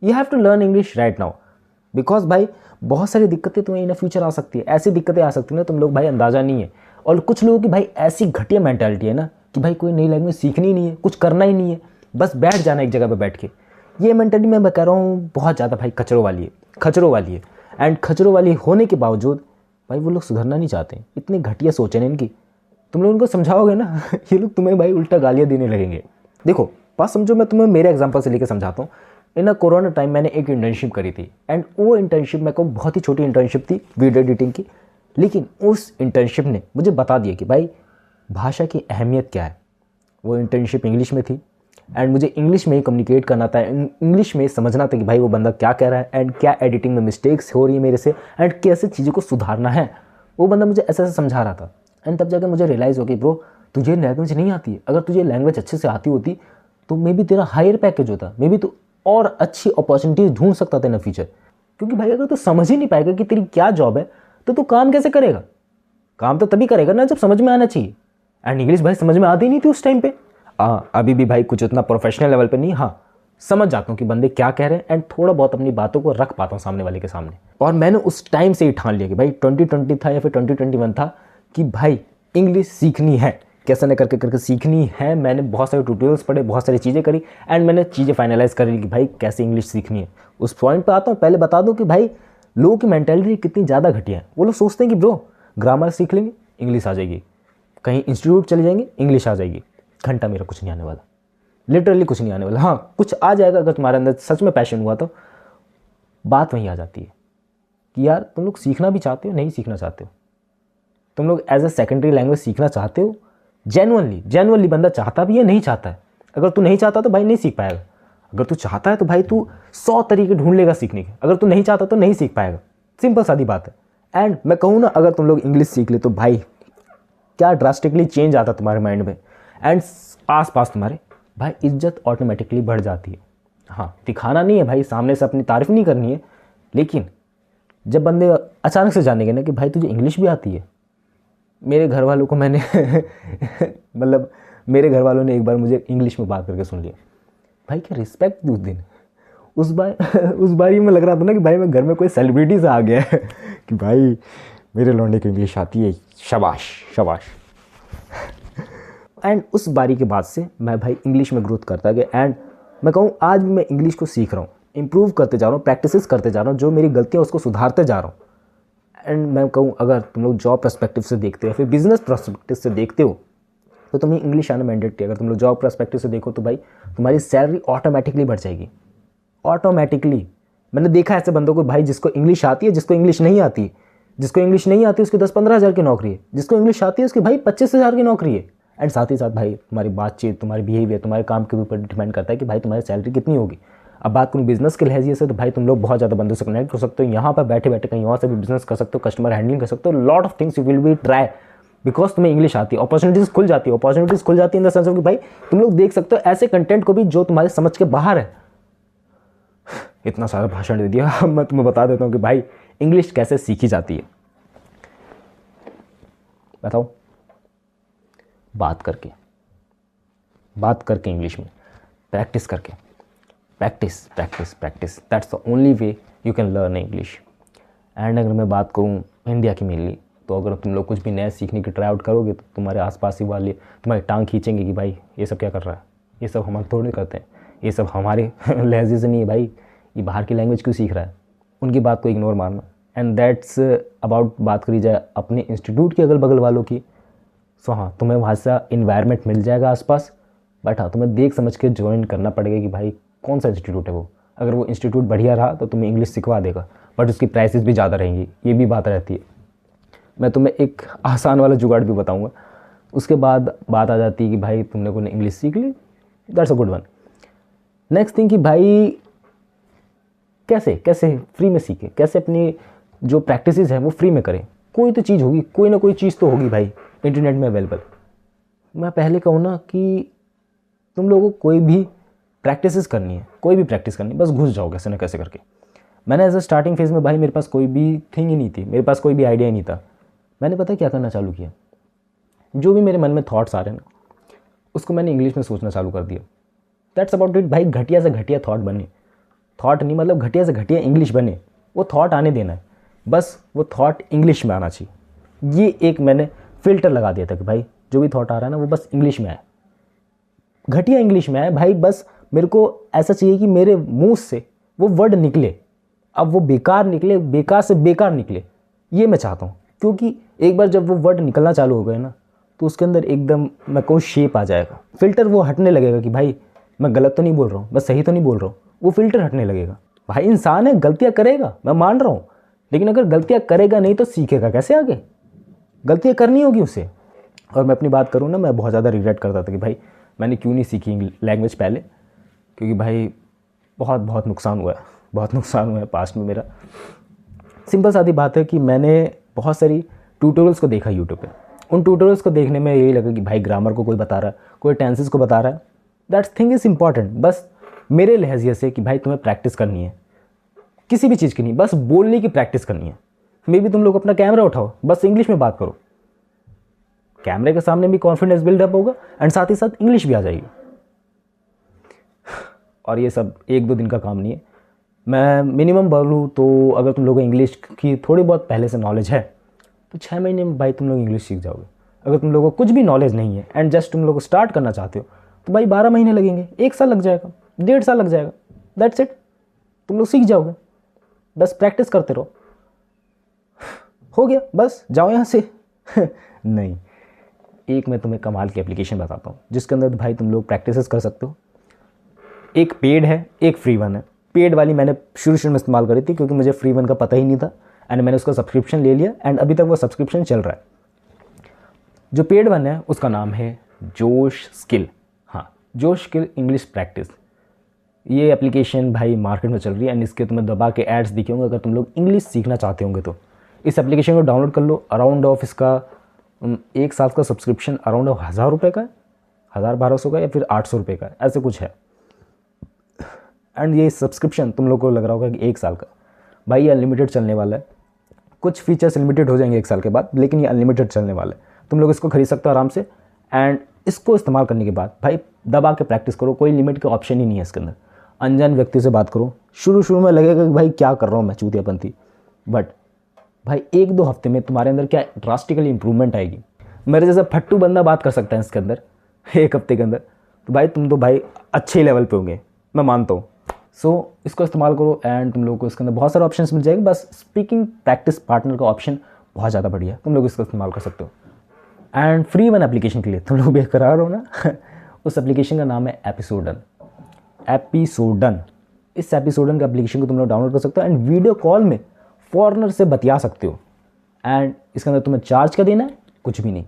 You have to learn English right now, because भाई बहुत सारी दिक्कतें तुम्हें इन फ्यूचर आ सकती है, ऐसी दिक्कतें आ सकती है ना तुम लोग भाई अंदाज़ा नहीं है। और कुछ लोगों की भाई ऐसी घटिया मेंटालिटी है ना कि भाई कोई नई लैंग्वेज सीखनी ही नहीं है, कुछ करना ही नहीं है, बस बैठ जाना एक जगह पर बैठ के। ये मेंटालिटी मैं कह रहा हूँ बहुत ज़्यादा भाई खचरों वाली है, खचरों वाली है। एंड खचरों वाली होने के बावजूद भाई वो लोग सुधरना नहीं चाहते, इतनी घटिया सोच है इनकी। तुम लोग उनको समझाओगे ना ये लोग तुम्हें भाई उल्टा गालियाँ देने लगेंगे। देखो बात समझो, मैं तुम्हें मेरे एग्जांपल से लेकर समझाता हूँ। इन कोरोना टाइम मैंने एक इंटर्नशिप करी थी, एंड वो इंटर्नशिप मेरे को बहुत ही छोटी इंटर्नशिप थी वीडियो एडिटिंग की, लेकिन उस इंटर्नशिप ने मुझे बता दिया कि भाई भाषा की अहमियत क्या है। वो इंटर्नशिप इंग्लिश में थी एंड मुझे इंग्लिश में ही कम्युनिकेट करना था, इंग्लिश में समझना था कि भाई वो बंदा क्या कह रहा है एंड क्या एडिटिंग में मिस्टेक्स हो रही है मेरे से एंड कैसे चीज़ों को सुधारना है। वो बंदा मुझे ऐसे ऐसे समझा रहा था। एंड तब जाकर मुझे रियलाइज़ हो गई ब्रो तुझे लैंग्वेज नहीं आती है, अगर तुझे लैंग्वेज अच्छे से आती होती तो मे बी तेरा हायर पैकेज होता, मे बी तो और अच्छी अपॉर्चुनिटीज ढूंढ सकता था इन फ्यूचर। क्योंकि भाई अगर तू समझ ही नहीं पाएगा कि तेरी क्या जॉब है तो तू काम कैसे करेगा। काम तो तभी करेगा ना जब समझ में आना चाहिए। एंड इंग्लिश भाई समझ में आती नहीं थी उस टाइम पे। अभी भी भाई कुछ उतना प्रोफेशनल लेवल पे नहीं, हाँ समझ जाता हूँ कि बंदे क्या कह रहे हैं एंड थोड़ा बहुत अपनी बातों को रख पाता हूँ सामने वाले के सामने। और मैंने उस टाइम से ही ठान लिया कि भाई 2020 था या फिर 2021 था कि भाई इंग्लिश सीखनी है, कैसे न करके करके सीखनी है। मैंने बहुत सारे ट्यूटोरियल्स पढ़े, बहुत सारी चीज़ें करी एंड मैंने चीज़ें फाइनलाइज कर ली कि भाई कैसे इंग्लिश सीखनी है। उस पॉइंट पे आता हूँ, पहले बता दूँ कि भाई लोगों की मेंटालिटी कितनी ज़्यादा घटिया है। वो लोग सोचते हैं कि ब्रो ग्रामर सीख लेंगे इंग्लिश आ जाएगी, कहीं इंस्टीट्यूट चले जाएंगे इंग्लिश आ जाएगी। घंटा मेरा कुछ नहीं आने वाला, लिटरली कुछ नहीं आने वाला। हाँ कुछ आ जाएगा अगर तुम्हारे अंदर सच में पैशन हुआ तो। बात वहीं आ जाती है कि यार तुम लोग सीखना भी चाहते हो, नहीं सीखना चाहते हो, तुम लोग एज ए सेकेंडरी लैंग्वेज सीखना चाहते हो। जेनुअनली बंदा चाहता भी है, नहीं चाहता है। अगर तू नहीं चाहता तो भाई नहीं सीख पाएगा, अगर तू चाहता है तो भाई तू 100 तरीके ढूंढ लेगा सीखने के। अगर तू नहीं चाहता तो नहीं सीख पाएगा, सिंपल सादी बात है। एंड मैं कहूँ ना अगर तुम लोग इंग्लिश सीख ले तो भाई क्या ड्रास्टिकली चेंज आता तुम्हारे माइंड में एंड आस-पास तुम्हारे भाई इज्जत ऑटोमेटिकली बढ़ जाती है। हाँ दिखाना नहीं है भाई, सामने से अपनी तारीफ नहीं करनी है, लेकिन जब बंदे अचानक से जानेंगे ना कि भाई तुझे इंग्लिश भी आती है। मेरे घर वालों को मैंने मतलब मेरे घर वालों ने एक बार मुझे इंग्लिश में बात करके सुन लिया। भाई क्या रिस्पेक्ट दी उस दिन। उस बार ही में लग रहा था ना कि भाई मैं घर में कोई सेलिब्रिटी से आ गया है कि भाई मेरे लौंडे को इंग्लिश आती है, शाबाश शाबाश। एंड उस बारी के बाद से मैं भाई इंग्लिश में ग्रोथ करता गया एंड मैं कहूँ आज भी मैं इंग्लिश को सीख रहा हूँ, इम्प्रूव करते जा रहा हूँ, प्रैक्टिसेस करते जा रहा हूँ, जो मेरी गलतियाँ उसको सुधारते जा रहा हूँ। एंड मैं कहूँ अगर तुम लोग जॉब पर्सपेक्टिव से देखते हो या फिर बिजनेस पर्सपेक्टिव से देखते हो तो तुम्हें इंग्लिश आना मैंडेटरी है। अगर तुम लोग जॉब पर्सपेक्टिव से देखो तो भाई तुम्हारी सैलरी ऑटोमेटिकली बढ़ जाएगी, ऑटोमेटिकली। मैंने देखा ऐसे बंदों को भाई जिसको इंग्लिश आती है, जिसको इंग्लिश नहीं आती, जिसको इंग्लिश नहीं आती उसकी 10-15 हज़ार की नौकरी है, जिसको इंग्लिश आती है उसकी भाई 25,000 की नौकरी है। एंड साथ ही साथ भाई तुम्हारी बातचीत, तुम्हारी बिहेवियर, तुम्हारे काम के ऊपर डिपेंड करता है कि भाई तुम्हारी सैलरी कितनी होगी। अब बात करूँ बिजनेस के लिहाज से तो भाई तुम लोग बहुत ज़्यादा बंदों से कनेक्ट हो सकते हो, यहाँ पर बैठे बैठे कहीं और से भी बिजनेस कर सकते हो, कस्टमर हैंडलिंग कर सकते हो, lot of things you will be try because तुम्हें इंग्लिश आती है। अपॉर्चुनिटीज़ खुल जाती है इन द सेंस ऑफ कि भाई तुम लोग देख सकते हो ऐसे कंटेंट को भी जो तुम्हारे समझ के बाहर है। इतना सारा भाषण दे दिया, अब मैं तुम्हें बता देता हूँ कि भाई इंग्लिश कैसे सीखी जाती है। बताओ, बात करके इंग्लिश में, प्रैक्टिस करके, practice that's the only way you can learn English. And अगर मैं बात करूँ इंडिया की मेनली, तो अगर तुम लोग कुछ भी नया सीखने की ट्राई आउट करोगे तो तुम्हारे आसपास ही वाले तुम्हारी टांग खींचेंगे कि भाई ये सब क्या कर रहा है, ये सब हम थोड़ी करते हैं, ये सब हमारे लहजे से नहीं है भाई, ये बाहर की लैंग्वेज क्यों सीख रहा है। उनकी बात को इग्नोर मारना। एंड दैट्स अबाउट बात करी जाए अपने इंस्टीट्यूट के अगल बगल वालों की, सो हाँ तुम्हें वहाँ से इन्वायरमेंट मिल जाएगा आसपास, बट हाँ तुम्हें देख समझ के ज्वाइन करना पड़ेगा कि भाई कौन सा इंस्टीट्यूट है वो। अगर वो इंस्टीट्यूट बढ़िया रहा तो तुम्हें इंग्लिश सिखवा देगा, बट उसकी प्राइसेस भी ज़्यादा रहेंगी, ये भी बात रहती है। मैं तुम्हें एक आसान वाला जुगाड़ भी बताऊँगा, उसके बाद बात आ जाती है कि भाई तुम लोगों ने इंग्लिश सीख ली, that's a good one. Next thing कि भाई कैसे फ्री में सीखें, कैसे अपनी जो प्रैक्टिसेस हैं वो फ्री में करें। कोई तो चीज़ होगी, कोई ना कोई चीज़ तो होगी भाई इंटरनेट में अवेलेबल। मैं पहले कहूँ ना कि तुम लोगों को कोई भी प्रैक्टिसेस करनी है, कोई भी प्रैक्टिस करनी है, बस घुस जाओ कैसे ना कैसे करके। मैंने एज अ स्टार्टिंग फेज़ में भाई मेरे पास कोई भी थिंग ही नहीं थी, मेरे पास कोई भी आइडिया ही नहीं था। मैंने पता है क्या करना चालू किया, जो भी मेरे मन में थॉट्स आ रहे हैं ना उसको मैंने इंग्लिश में सोचना चालू कर दिया। दैट्स अबाउट इट भाई। घटिया से घटिया थॉट बने, थॉट नहीं, मतलब घटिया से घटिया इंग्लिश बने, वो थॉट आने देना है, बस वो थॉट इंग्लिश में आना चाहिए। ये एक मैंने फ़िल्टर लगा दिया था कि भाई जो भी थॉट आ रहा है ना वो बस इंग्लिश में आए, घटिया इंग्लिश में आए भाई, बस मेरे को ऐसा चाहिए कि मेरे मुंह से वो वर्ड निकले, अब वो बेकार निकले, बेकार से बेकार निकले, ये मैं चाहता हूँ। क्योंकि एक बार जब वो वर्ड निकलना चालू हो गए ना तो उसके अंदर एकदम मैं कहूँ शेप आ जाएगा, फ़िल्टर वो हटने लगेगा कि भाई मैं गलत तो नहीं बोल रहा हूँ, मैं सही तो नहीं बोल रहा हूँ, वो फ़िल्टर हटने लगेगा। भाई इंसान है, गलतियाँ करेगा, मैं मान रहा हूँ, लेकिन अगर गलतियाँ करेगा नहीं तो सीखेगा कैसे आगे? गलतियाँ करनी होगी उसे। और मैं अपनी बात करूँ ना, मैं बहुत ज़्यादा रिग्रेट करता था कि भाई मैंने क्यों नहीं सीखी लैंग्वेज पहले, क्योंकि भाई बहुत बहुत नुकसान हुआ है, बहुत नुकसान हुआ है पास्ट में मेरा। सिंपल सादी बात है कि मैंने बहुत सारी ट्यूटोरियल्स को देखा यूट्यूब पे, उन ट्यूटोरियल्स को देखने में यही लगा कि भाई ग्रामर को कोई बता रहा है, कोई टेंसेस को बता रहा है, दैट्स थिंग इज़ इम्पॉर्टेंट, बस मेरे लहजे से कि भाई तुम्हें प्रैक्टिस करनी है किसी भी चीज़ की नहीं, बस बोलने की प्रैक्टिस करनी है। मे बी तुम लोग अपना कैमरा उठाओ, बस इंग्लिश में बात करो, कैमरे के सामने भी कॉन्फिडेंस बिल्डअप होगा एंड साथ ही साथ इंग्लिश भी आ जाएगी। और ये सब 1-2 दिन का काम नहीं है। मैं मिनिमम बोलूँ तो अगर तुम लोगों को इंग्लिश की थोड़ी बहुत पहले से नॉलेज है तो 6 महीने में भाई तुम लोग इंग्लिश सीख जाओगे। अगर तुम लोगों को कुछ भी नॉलेज नहीं है एंड जस्ट तुम लोग स्टार्ट करना चाहते हो तो भाई 12 महीने लगेंगे, 1 साल लग जाएगा, 1.5 साल लग जाएगा, दैट्स इट, तुम लोग सीख जाओगे। बस प्रैक्टिस करते रहो, हो गया, बस जाओ यहाँ से। नहीं, एक मैं तुम्हें कमाल की एप्लीकेशन बताता हूँ जिसके अंदर भाई तुम लोग प्रैक्टिस कर सकते हो। एक पेड है, एक फ्री वन है। पेड वाली मैंने शुरू में इस्तेमाल करी थी क्योंकि मुझे फ्री वन का पता ही नहीं था एंड मैंने उसका सब्सक्रिप्शन ले लिया एंड अभी तक वो सब्सक्रिप्शन चल रहा है। जो पेड वन है उसका नाम है जोश स्किल। हाँ, जोश स्किल इंग्लिश प्रैक्टिस। ये एप्लीकेशन भाई मार्केट में चल रही है एंड इसके तुम्हें दबा के एड्स दिखे होंगे। अगर तुम लोग इंग्लिश सीखना चाहते होंगे तो इस एप्लीकेशन को डाउनलोड कर लो। अराउंड ऑफ इसका 1 साल का सब्सक्रिप्शन अराउंड ऑफ 1000 रुपये का है, 1000-1200 का या फिर 800 रुपये का, ऐसे कुछ है। एंड ये सब्सक्रिप्शन तुम लोग को लग रहा होगा कि 1 साल का, भाई ये अनलिमिटेड चलने वाला है। कुछ फीचर्स लिमिटेड हो जाएंगे 1 साल के बाद, लेकिन ये अनलिमिटेड चलने वाला है। तुम लोग इसको खरीद सकते हो आराम से एंड इसको इस्तेमाल करने के बाद भाई दबा के प्रैक्टिस करो। कोई लिमिट का ऑप्शन ही नहीं है इसके अंदर। अनजान व्यक्ति से बात करो, शुरू में लगेगा कि भाई क्या कर रहा हूँ मैं, चूतियापंथी, बट भाई 1-2 हफ्ते में तुम्हारे अंदर क्या ड्रास्टिकली इंप्रूवमेंट आएगी। मेरे जैसा फट्टू बंदा बात कर सकता है इसके अंदर 1 हफ्ते के अंदर, तो भाई तुम तो भाई अच्छे लेवल पे होंगे, मैं मानता हूँ। सो इसको इस्तेमाल करो एंड तुम लोगों को इसके अंदर बहुत सारे ऑप्शंस मिल जाएंगे। बस स्पीकिंग प्रैक्टिस पार्टनर का ऑप्शन बहुत ज़्यादा बढ़िया, तुम लोग इसका इस्तेमाल कर सकते हो। एंड फ्री वन एप्लीकेशन के लिए तुम लोग बेकरार हो ना। उस एप्लीकेशन का नाम है एपिसोडन। इस एपिसोडन का एप्लीकेशन को तुम लोग डाउनलोड कर सकते हो एंड वीडियो कॉल में फॉरेनर से बतिया सकते हो। एंड इसके अंदर तुम्हें चार्ज क्या देना है, कुछ भी नहीं।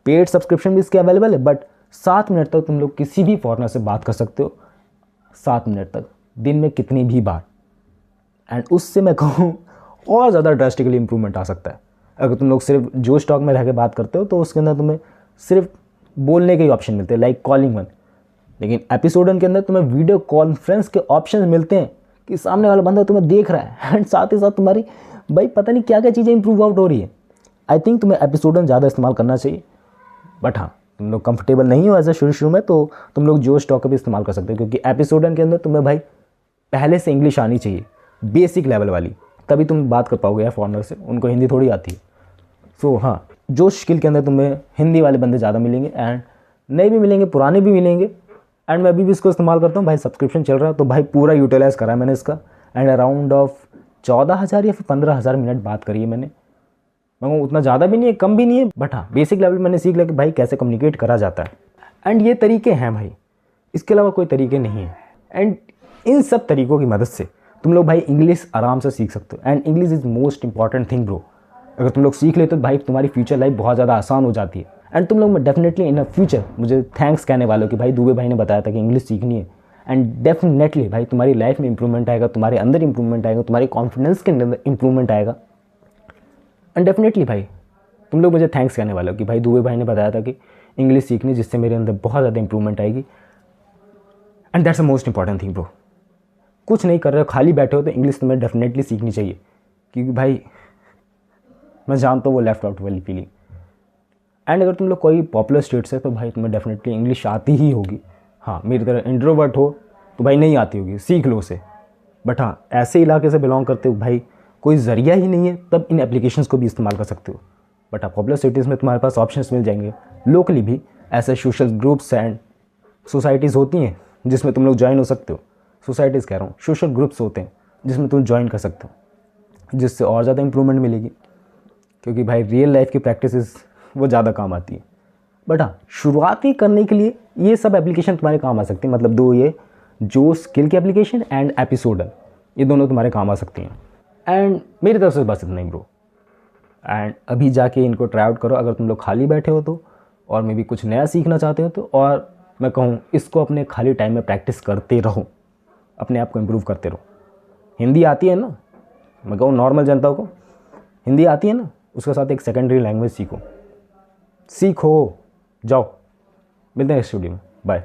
पेड सब्सक्रिप्शन भी इसके अवेलेबल है, बट 7 मिनट तक तुम लोग किसी भी फॉरेनर से बात कर सकते हो, 7 मिनट तक, दिन में कितनी भी बार। एंड उससे मैं कहूँ और ज़्यादा ड्रास्टिकली इंप्रूवमेंट आ सकता है। अगर तुम लोग सिर्फ जो स्टॉक में रह के बात करते हो तो उसके अंदर तुम्हें सिर्फ बोलने के ही ऑप्शन मिलते हैं, लाइक कॉलिंग वन। लेकिन एपिसोडन के अंदर तुम्हें वीडियो कॉन्फ्रेंस के ऑप्शन मिलते हैं कि सामने वाला बंदा तुम्हें देख रहा है एंड साथ ही साथ तुम्हारी भाई पता नहीं क्या क्या चीज़ें इंप्रूव आउट हो रही है। आई थिंक तुम्हें एपिसोडन ज़्यादा इस्तेमाल करना चाहिए, बट हाँ तुम लोग कंफर्टेबल नहीं हो ऐसा शुरू में तो तुम लोग जो स्टॉक भी इस्तेमाल कर सकते हो, क्योंकि एपिसोडन के अंदर तुम्हें भाई पहले से इंग्लिश आनी चाहिए, बेसिक लेवल वाली, तभी तुम बात कर पाओगे यार फॉरेनर से, उनको हिंदी थोड़ी आती है। सो हाँ, जो स्किल के अंदर तुम्हें हिंदी वाले बंदे ज़्यादा मिलेंगे एंड नए भी मिलेंगे, पुराने भी मिलेंगे। एंड मैं अभी भी इसको इस्तेमाल करता हूँ भाई, सब्सक्रिप्शन चल रहा है तो भाई पूरा यूटिलाइज़ करा है मैंने इसका। एंड अराउंड ऑफ 14,000 या फिर 15,000 मिनट बात करी है मैंने। मैं उतना ज़्यादा भी नहीं है, कम भी नहीं है, बट हाँ बेसिक लेवल मैंने सीख लिया कि भाई कैसे कम्युनिकेट करा जाता है। एंड ये तरीके हैं भाई, इसके अलावा कोई तरीके नहीं है। एंड इन सब तरीक़ों की मदद से तुम लोग भाई इंग्लिश आराम से सीख सकते हो। And English is most important thing bro. अगर तुम लोग सीख लेते हो तो भाई तुम्हारी फ्यूचर लाइफ बहुत ज़्यादा आसान हो जाती है। एंड तुम लोग डेफिनेटली इन अ फ्यूचर मुझे थैंक्स कहने वाले हो कि भाई दुबे भाई ने बताया था कि इंग्लिश सीखनी है। एंड डेफिनेटली भाई तुम्हारी लाइफ में इंप्रूवमेंट आएगा, तुम्हारे अंदर इंप्रूवमेंट आएगा, तुम्हारे कॉन्फिडेंस के अंदर इंप्रूवमेंट आएगा। एंड डेफिनेटली भाई तुम लोग मुझे थैंक्स कहने वाले हो कि भाई दुबे भाई ने बताया था कि इंग्लिश सीखनी, जिससे मेरे अंदर बहुत ज़्यादा इंप्रूवमेंट आएगी। And that's the most important thing bro. कुछ नहीं कर रहे हो, खाली बैठे हो तो इंग्लिश तुम्हें डेफिनेटली सीखनी चाहिए, क्योंकि भाई मैं जानता हूँ वो लेफ्ट आउट वाली फीलिंग। एंड अगर तुम लोग कोई पॉपुलर स्टेट से तो भाई तुम्हें डेफिनेटली इंग्लिश आती ही होगी। हाँ, मेरी तरह इंट्रोवर्ट हो तो भाई नहीं आती होगी, सीख लो उसे। बट हाँ, ऐसे इलाके से बिलोंग करते हो भाई, कोई ज़रिया ही नहीं है, तब इन एप्लीकेशंस को भी इस्तेमाल कर सकते हो। बट हाँ, पॉपुलर सिटीज़ में तुम्हारे पास ऑप्शंस मिल जाएंगे। लोकली भी ऐसे सोशल ग्रुप्स एंड सोसाइटीज़ होती हैं जिसमें तुम लोग ज्वाइन हो सकते हो। सोसाइटीज़ कह रहा हूँ, सोशल ग्रुप्स होते हैं जिसमें तुम ज्वाइन कर सकते हो, जिससे और ज़्यादा इंप्रूवमेंट मिलेगी, क्योंकि भाई रियल लाइफ की प्रैक्टिसेस वो ज़्यादा काम आती है। बट हाँ, शुरुआती करने के लिए ये सब एप्लीकेशन तुम्हारे काम आ सकती हैं, मतलब दो ये जो स्किल की एप्लीकेशन एंड एपिसोडल, ये दोनों तुम्हारे काम आ सकती हैं। एंड मेरी तरफ से बस इतना ही ब्रो। एंड अभी जाके इनको ट्राई आउट करो अगर तुम लोग खाली बैठे हो तो, और मे भी कुछ नया सीखना चाहते हो तो। और मैं कहूँ इसको अपने खाली टाइम में प्रैक्टिस करते रहो, अपने आप को इम्प्रूव करते रहो। हिंदी आती है ना, मैं कहूँ नॉर्मल जनता को हिंदी आती है ना, उसके साथ एक सेकेंडरी लैंग्वेज सीखो, सीखो, जाओ। मिलते हैं नेक्स्ट वीडियो में, बाय।